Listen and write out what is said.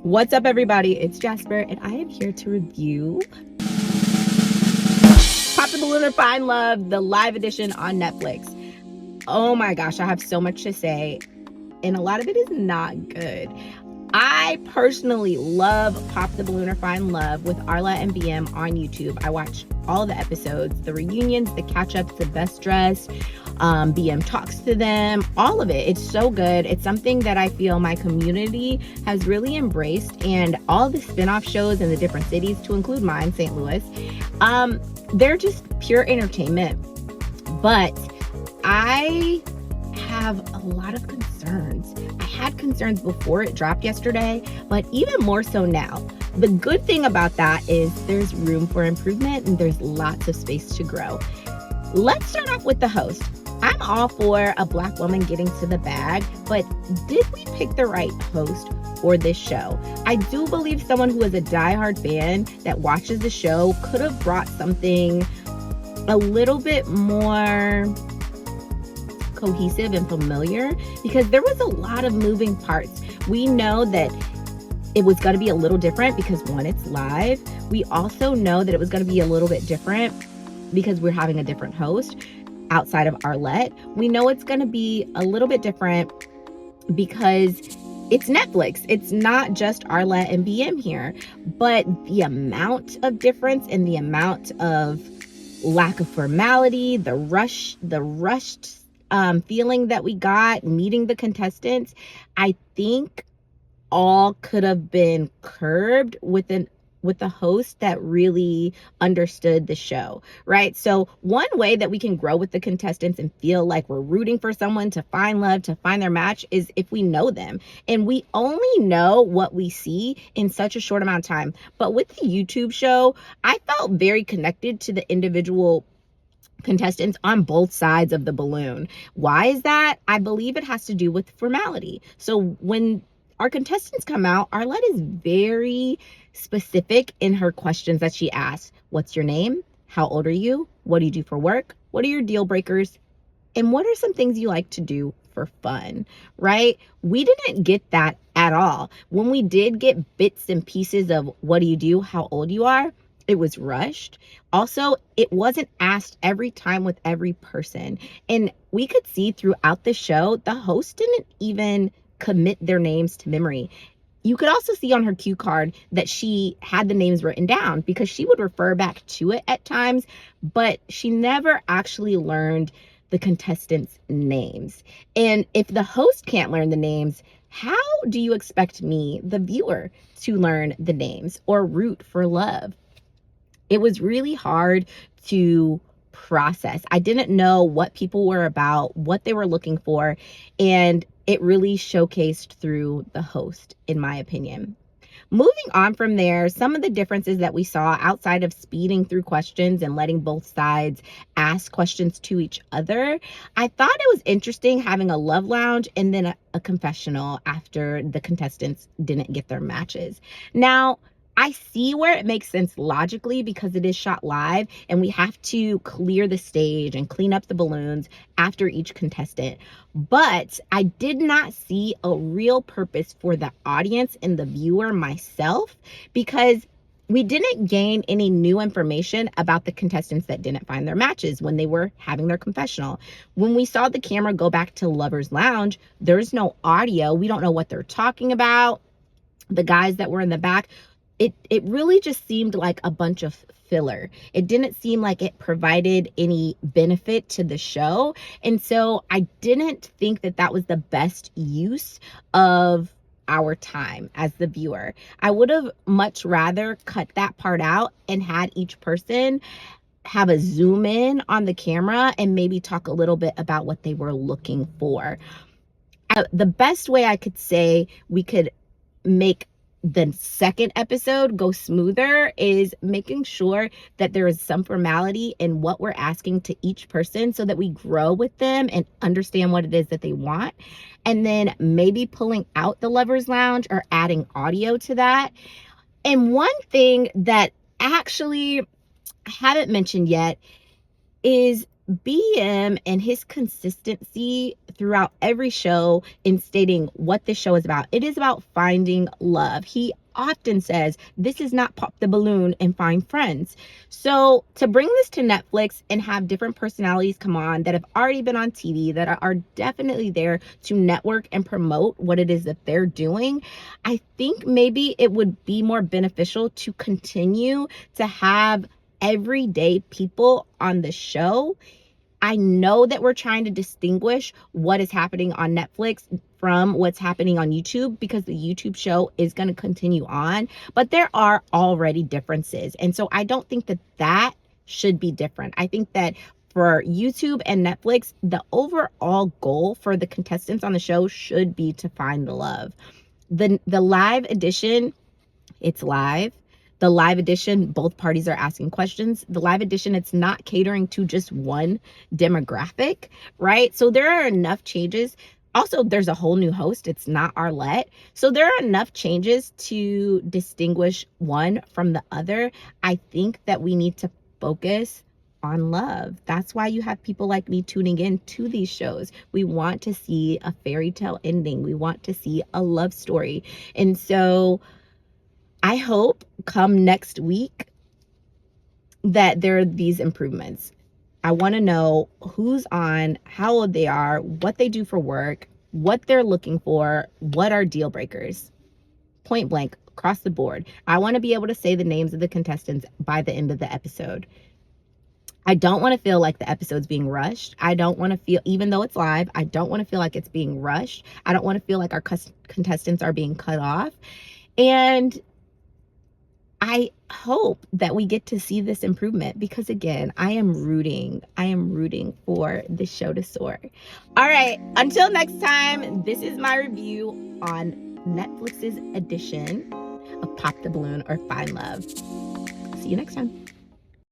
What's up, everybody? It's Jasper, and I am here to review Pop the Balloon or Find Love, the live edition on Netflix. Oh my gosh, I have so much to say, and a lot of it is not good. I personally love Pop the Balloon or Find Love with Arla and BM on YouTube. I watch all the episodes, the reunions, the catch-ups, the best dressed. BM talks to them, all of it. It's so good. It's something that I feel my community has really embraced, and all the spin-off shows in the different cities, to include mine, St. Louis, they're just pure entertainment. But I have a lot of concerns. I had concerns before it dropped yesterday, but even more so now. The good thing about that is there's room for improvement and there's lots of space to grow. Let's start off with the host. I'm all for a Black woman getting to the bag, but did we pick the right host for this show? I do believe someone who is a diehard fan that watches the show could have brought something a little bit more cohesive and familiar, because there was a lot of moving parts. We know that it was going to be a little different because, one, it's live. We also know that it was going to be a little bit different because we're having a different host outside of Arlette. We know it's going to be a little bit different because it's Netflix. It's not just Arlette and BM here, but the amount of difference and the amount of lack of formality, the rushed feeling that we got meeting the contestants, I think all could have been curbed with a host that really understood the show, right? So one way that we can grow with the contestants and feel like we're rooting for someone to find love, to find their match, is if we know them. And we only know what we see in such a short amount of time. But with the YouTube show, I felt very connected to the individual contestants on both sides of the balloon. Why is that? I believe it has to do with formality. So when our contestants come out, Arlette is very specific in her questions that she asks. What's your name? How old are you? What do you do for work? What are your deal breakers? And what are some things you like to do for fun, right? We didn't get that at all. When we did get bits and pieces of what do you do, how old you are, it was rushed. Also, it wasn't asked every time with every person. And we could see throughout the show, the host didn't even commit their names to memory. You could also see on her cue card that she had the names written down because she would refer back to it at times, but she never actually learned the contestants' names. And if the host can't learn the names, how do you expect me, the viewer, to learn the names or root for love? It was really hard to process. I didn't know what people were about, what they were looking for, and it really showcased through the host, in my opinion. Moving on from there, some of the differences that we saw outside of speeding through questions and letting both sides ask questions to each other, I thought it was interesting having a love lounge and then a confessional after the contestants didn't get their matches. Now, I see where it makes sense logically because it is shot live and we have to clear the stage and clean up the balloons after each contestant. But I did not see a real purpose for the audience and the viewer, myself, because we didn't gain any new information about the contestants that didn't find their matches when they were having their confessional. When we saw the camera go back to Lover's Lounge, there's no audio. We don't know what they're talking about. The guys that were in the back, it really just seemed like a bunch of filler. It didn't seem like it provided any benefit to the show. And so I didn't think that that was the best use of our time as the viewer. I would have much rather cut that part out and had each person have a zoom in on the camera and maybe talk a little bit about what they were looking for. The best way I could say we could make the second episode go smoother is making sure that there is some formality in what we're asking to each person so that we grow with them and understand what it is that they want. And then maybe pulling out the Lover's Lounge or adding audio to that. And one thing that actually I haven't mentioned yet is BM and his consistency throughout every show in stating what the show is about. It is about finding love. He often says, this is not pop the balloon and find friends. So to bring this to Netflix and have different personalities come on that have already been on TV, that are definitely there to network and promote what it is that they're doing, I think maybe it would be more beneficial to continue to have everyday people on the show. I know that we're trying to distinguish what is happening on Netflix from what's happening on YouTube, because the YouTube show is going to continue on, but there are already differences. And so I don't think that that should be different. I think that for YouTube and Netflix, the overall goal for the contestants on the show should be to find the love. The live edition, it's live. The live edition, both parties are asking questions. The live edition, it's not catering to just one demographic, right? So there are enough changes. Also, there's a whole new host. It's not Arlette. So there are enough changes to distinguish one from the other. I think that we need to focus on love. That's why you have people like me tuning in to these shows. We want to see a fairy tale ending. We want to see a love story. And so I hope come next week that there are these improvements. I want to know who's on, how old they are, what they do for work, what they're looking for, what are deal breakers. Point blank, across the board. I want to be able to say the names of the contestants by the end of the episode. I don't want to feel like the episode's being rushed. I don't want to feel, even though it's live, I don't want to feel like it's being rushed. I don't want to feel like our contestants are being cut off. And I hope that we get to see this improvement, because again, I am rooting for the show to soar. All right, until next time, this is my review on Netflix's edition of Pop the Balloon or Find Love. See you next time.